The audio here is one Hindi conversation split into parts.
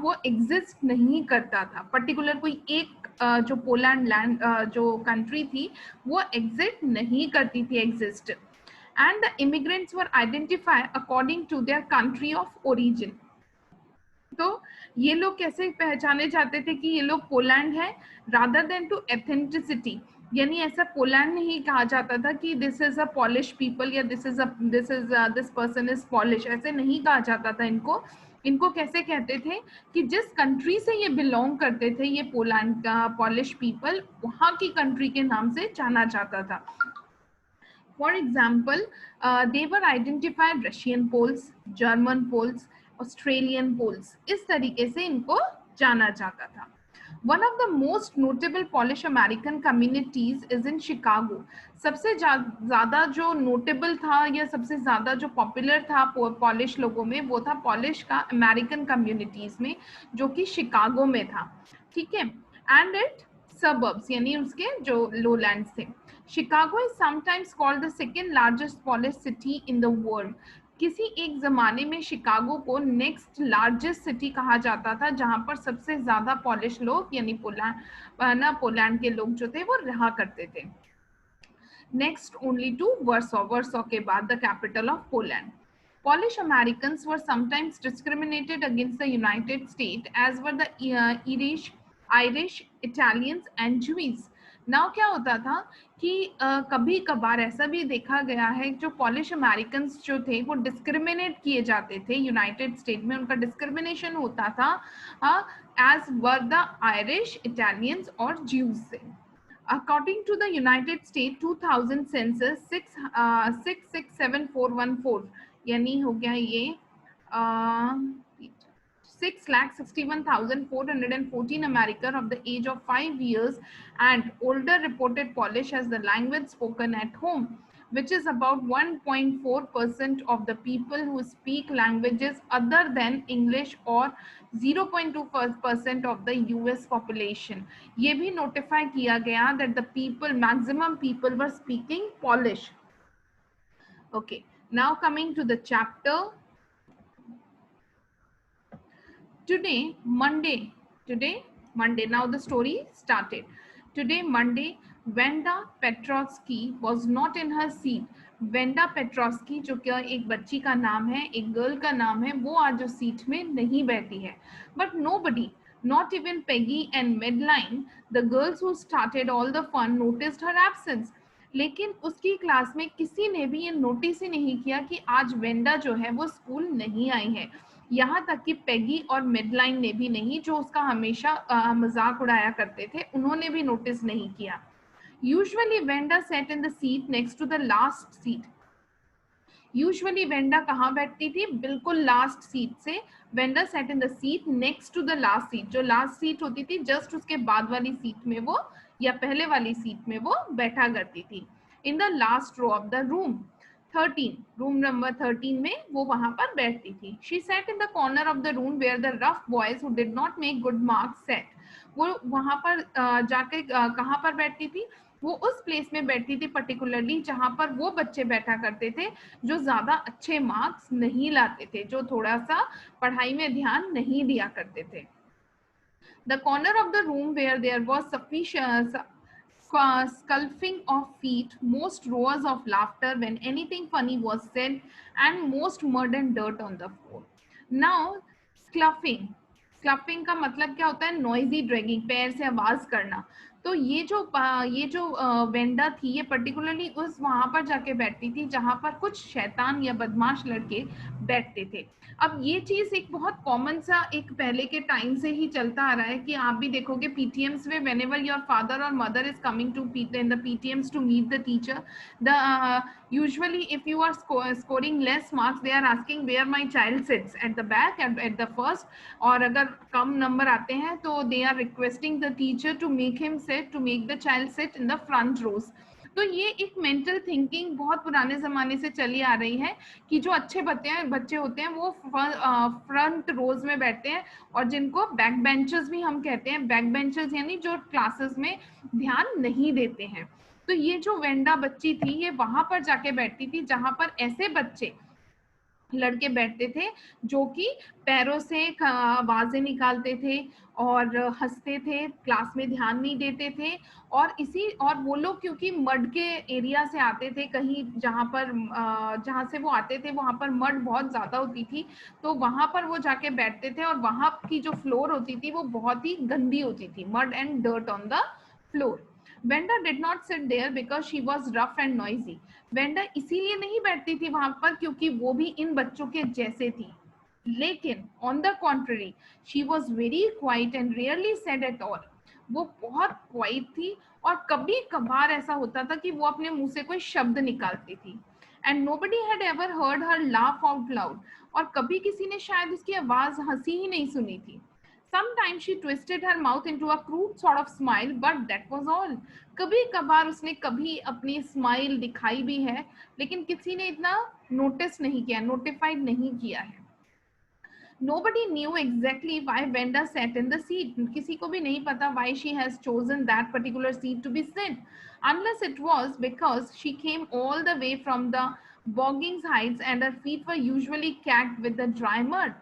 वो एग्जिस्ट नहीं करता था, पर्टिकुलर कोई एक जो पोलैंड लैंड जो कंट्री थी वो एग्जिस्ट नहीं करती थी, exist, and the immigrants were identify according to their country of origin. तो ये लोग कैसे पहचाने जाते थे कि ये लोग पोलैंड है, रादर देन टू एथेंटिसिटी, यानी ऐसा पोलैंड नहीं कहा जाता था कि this is a polish people या दिस पर्सन इज पॉलिश, ऐसे नहीं कहा जाता था इनको। इनको कैसे कहते थे कि जिस कंट्री से ये बिलोंग करते थे, ये पोलैंड का पॉलिश पीपल, वहां की कंट्री के नाम से जाना जाता था। For example, they were identified Russian Poles, German Poles, Australian Poles, इस तरीके से इनको जाना जाता था। One of the most notable Polish American communities is in Chicago. सबसे ज्यादा जो नोटेबल था या सबसे ज्यादा जो पॉपुलर था पॉलिश लोगों में, वो था पॉलिश का अमेरिकन कम्युनिटीज में, जो कि शिकागो में था, ठीक है, एंड इट सबर्ब्स, यानी उसके जो लोलैंड्स थे। Chicago is sometimes called the second largest polish city in the world. किसी एक जमाने में शिकागो को नेक्स्ट लार्जेस्ट सिटी कहा जाता था, जहां पर सबसे ज्यादा पॉलिश लोग यानी पोलैंड के लोग जो थे वो रहा करते थे। Next only to verso, verso के बाद the capital of Poland. Polish Americans were sometimes discriminated against the United States, as were the Irish, Italians and Jews. Now क्या होता था कि कभी कभार ऐसा भी देखा गया है, जो पॉलिश अमेरिकन्स जो थे वो डिस्क्रिमिनेट किए जाते थे यूनाइटेड स्टेट में, उनका डिस्क्रिमिनेशन होता था as were the Irish, Italians और ज्यूज से। According to the United States 2000 census 667,414, यानी हो गया ये 661,414 Americans of the age of 5 years and older reported Polish as the language spoken at home, which is about 1.4% of the people who speak languages other than English, or 0.2% of the US population. ये भी notify किया गया that the people, maximum people were speaking Polish. Okay, now coming to the chapter. Today, Monday, now the story started. Today, Monday, Venda Petrovsky was not in her seat. Venda Petrovsky, जो कि एक बच्ची का नाम है, एक गर्ल का नाम है, वो आज उस सीट में नहीं बैठी है. But nobody, not even Peggy and Madeline, the girls who started all the fun, noticed her absence. लेकिन उसकी क्लास में किसी ने भी ये नोटिस ही नहीं किया कि आज वेंडा जो है वो स्कूल नहीं आई है. यहाँ तक कि पेगी और मेडलाइन ने भी नहीं, जो उसका हमेशा मजाक उड़ाया करते थे, उन्होंने भी नोटिस नहीं किया. Usually Wanda sat in the seat next to the last seat. Usually Wanda कहाँ बैठती थी? बिल्कुल लास्ट सीट से. Wanda sat in the seat next to the last seat. जो लास्ट सीट होती थी जस्ट उसके बाद वाली सीट में वो, या पहले वाली सीट में वो बैठा करती थी. In the last row of the room 13, room number 13 में वो वहां पर बैठती थी. She sat in the corner of the room where the rough boys who did not make good marks sat. वो वहां पर जाके कहाँ पर बैठती थी? वो उस प्लेस में बैठती थी पर्टिकुलरली जहां पर वो बच्चे बैठा करते थे जो ज्यादा अच्छे मार्क्स नहीं लाते थे, जो थोड़ा सा पढ़ाई में ध्यान नहीं दिया करते थे. The corner of the room where there was sufficient scuffling of feet, most roars of laughter when anything funny was said, and most mud and dirt on the floor. Now, scuffling. स्क्लफिंग का मतलब क्या होता है? नॉइजी ड्रैगिंग, पैर से आवाज करना. तो ये जो वेंडा थी, ये पर्टिकुलरली उस वहां पर जाके बैठती थी जहां पर कुछ शैतान या बदमाश लड़के बैठते थे. अब ये चीज एक बहुत कॉमन सा एक पहले के टाइम से ही चलता आ रहा है कि आप भी देखोगे पीटीएम्स में, व्हेनेवर योर फादर और mother is coming to in the PTMs to meet the teacher, the usually if you are scoring less marks, they are asking where my child sits, at the back, at the first, और अगर कम नंबर आते हैं तो they are requesting the teacher to make the child sit in the front rows. तो ये एक मेंटल थिंकिंग बहुत पुराने जमाने से चली आ रही है कि जो अच्छे बच्चे होते हैं वो फ्रंट रोज में बैठते हैं, और जिनको बैक बेंचर्स भी हम कहते हैं. बैक बेंचर्स यानी जो क्लासेस में ध्यान नहीं देते हैं. तो ये जो वेंडा बच्ची थी, ये वहां पर जाके बैठती थी जहां पर ऐसे बच्चे लड़के बैठते थे जो कि पैरों से आवाजें निकालते थे और हंसते थे, क्लास में ध्यान नहीं देते थे। और वो लोग क्योंकि मड के एरिया से आते थे, कहीं जहाँ से वो आते थे वहां पर मड बहुत ज्यादा होती थी, तो वहां पर वो जाके बैठते थे और वहां की जो फ्लोर होती थी वो बहुत ही गंदी होती थी, mud and dirt on the floor. Wanda did not sit there because she was rough and noisy. Wanda इसीलिए नहीं बैठती थी वहां पर क्योंकि वो भी इन बच्चों के जैसे थी, लेकिन on the contrary she was very quiet and rarely said at all. वो बहुत क्वाइट थी और कभी कभार ऐसा होता था कि वो अपने मुंह से कोई शब्द निकालती थी। And nobody had ever heard her laugh out loud, और कभी किसी ने शायद उसकी आवाज हंसी ही नहीं सुनी थी। Sometimes she twisted her mouth into a crude sort of smile, but that was all. कभी कभार उसने कभी अपनी स्माइल दिखाई भी है, लेकिन किसी ने इतना नोटिस नहीं किया, नोटिफाइड नहीं किया है। Nobody knew exactly why Venda sat in the seat. किसी को भी नहीं पता why she has chosen that particular seat to be sit, unless it was because she came all the way from the Boggings Heights and her feet were usually caked with the dry mud.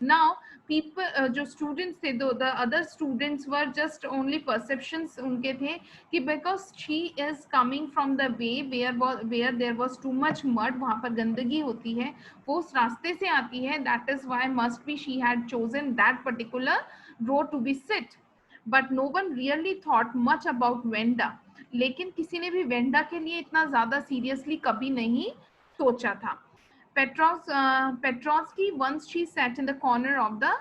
Now people जो students थे, the other students were just only perceptions उनके थे कि because she is coming from the way where there was too much mud, वहाँ पर गंदगी होती है, वो उस रास्ते से आती है, that is why must be she had chosen that particular row to be sit. But no one really thought much about Venda. लेकिन किसी ने भी वेंडा के लिए इतना ज्यादा सीरियसली कभी नहीं सोचा था। Petronski once she sat in the corner of the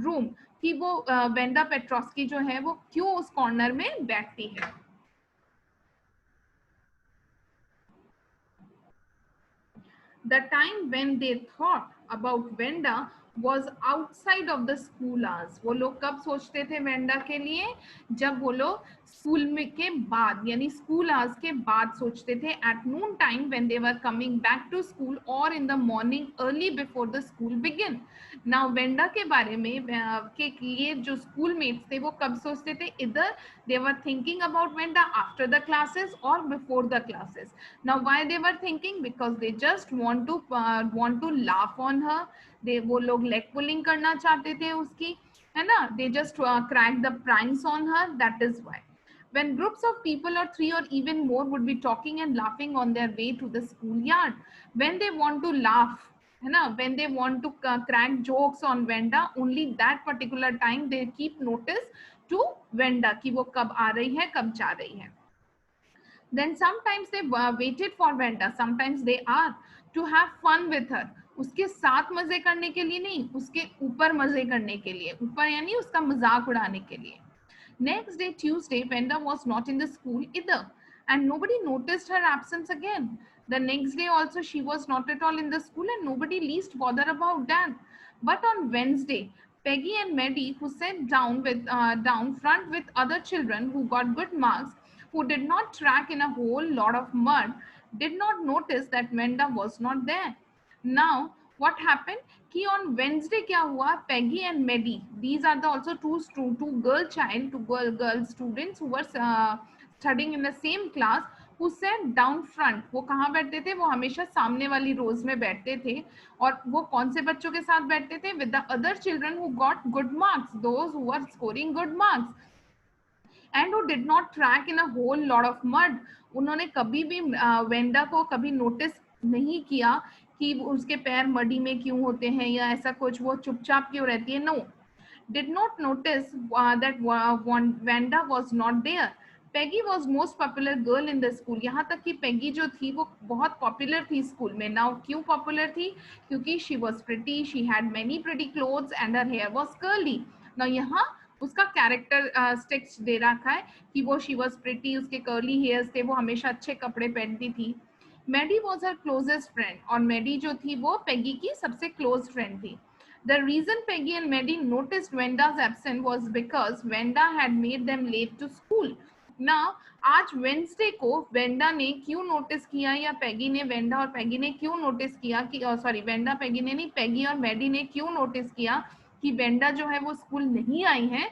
room, कि वो वेंडा पेट्रोस्की जो है वो क्यों उस कॉर्नर में बैठती है। The time when they thought about Venda was outside of the school hours. वो लोग कब सोचते थे वेंडा के लिए? जब वो लोग स्कूल में के बाद, यानी स्कूल आवर्स के बाद सोचते थे, at noon time when they were coming back to school or in the morning early before the school begin. Now Wanda के बारे में के लिए जो स्कूल मेट्स थे वो कब सोचते थे? Either they were thinking about Venda after the classes or before the classes. Now why they were thinking? Because they just want to laugh on her. वो लोग लेग पुलिंग करना चाहते थे उसकी, है ना? They just crack the pranks on her. That is why. When groups of people or three or even more would be talking and laughing on their way to the schoolyard, when they want to laugh, है ना, when they want to crack jokes on Venda, only that particular time they keep notice to Venda कि वो कब आ रही है, कब जा रही है. Then sometimes they waited for Venda, sometimes they are, to have fun with her. उसके साथ मजे करने के लिए नहीं, उसके ऊपर मजे करने के लिए, ऊपर यानी उसका मजाक उड़ाने के लिए. Next day, Tuesday, Venda was not in the school either, and nobody noticed her absence again. The next day also, she was not at all in the school, and nobody least bothered about that. But on Wednesday, Peggy and Maddie, who sat down front with other children who got good marks, who did not track in a whole lot of mud, did not notice that Venda was not there. Now, what happened? कि on Wednesday क्या हुआ? Peggy and Maddie, these are the also two girl students who were studying in the same class, who sat down front. वो कहाँ बैठते थे? वो हमेशा सामने वाली रोज में बैठते थे. और वो कौन से बच्चों के साथ बैठते थे? With the other children who got good marks, those who were scoring good marks. And who did not track in a whole lot of mud. उन्होंने कभी भी वेंडा को कभी नोटिस नहीं किया कि उसके पैर मडी में क्यों होते हैं या ऐसा कुछ, वो चुपचाप क्यों रहती है. No, did not notice that Vanda was not there. Peggy was most popular girl in the school. यहाँ तक कि Peggy जो थी वो बहुत popular थी स्कूल में. Now क्यों popular थी? क्योंकि she was pretty, she had many pretty clothes and her hair was curly. Now यहाँ उसका कैरेक्टर स्टिक्स दे रखा है कि वो शी वॉज प्रिटी, उसके कर्ली हेयर्स थे, वो हमेशा अच्छे कपड़े पहनती थी. मेडी वॉज हर क्लोजेस्ट फ्रेंड, और मेडी जो थी वो पेगी की सबसे क्लोज फ्रेंड थी. The reason Peggy and Maddie noticed Venda's absence was because Venda had made them late to school. Now, आज वेंसडे को वेंडा ने क्यों नोटिस किया, या पेगी ने वेंडा और पेगी ने क्यों नोटिस किया कि सॉरी वेंडा पेगी ने नहीं, पेगी और मैडी ने क्यों नोटिस किया कि वेंडा जो है वो स्कूल नहीं आई है?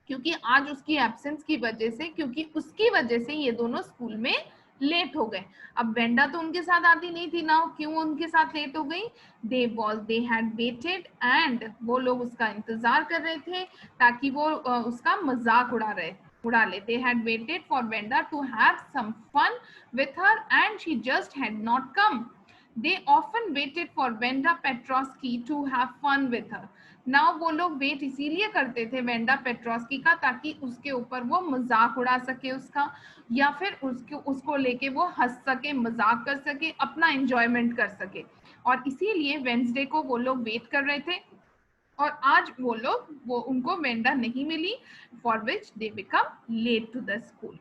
क्योंकि आज उसकी एब्सेंस की वजह से, क्योंकि उसकी वजह से ये दोनों स्कूल में लेट हो गए। अब वेंडा तो उनके साथ आती नहीं थी ना, क्यों उनके साथ लेट हो गई? दे हैड वेटेड एंड वो लोग उसका इंतजार कर रहे थे ताकि वो उसका मजाक उड़ा ले। They had waited for Venda to have some fun with her and she just had not come. They often waited for Venda Petrovsky to have fun with her. Now वो लोग वेट इसीलिए करते थे वेंडा पेट्रोस्की का ताकि उसके ऊपर वो मजाक उड़ा सके उसका, या फिर उसको लेके वो हंस सके, मजाक कर सके, अपना एंजॉयमेंट कर सके। और इसीलिए वेंसडे को वो लोग वेट कर रहे थे और आज वो उनको वेंडा नहीं मिली, for which they become late to the school.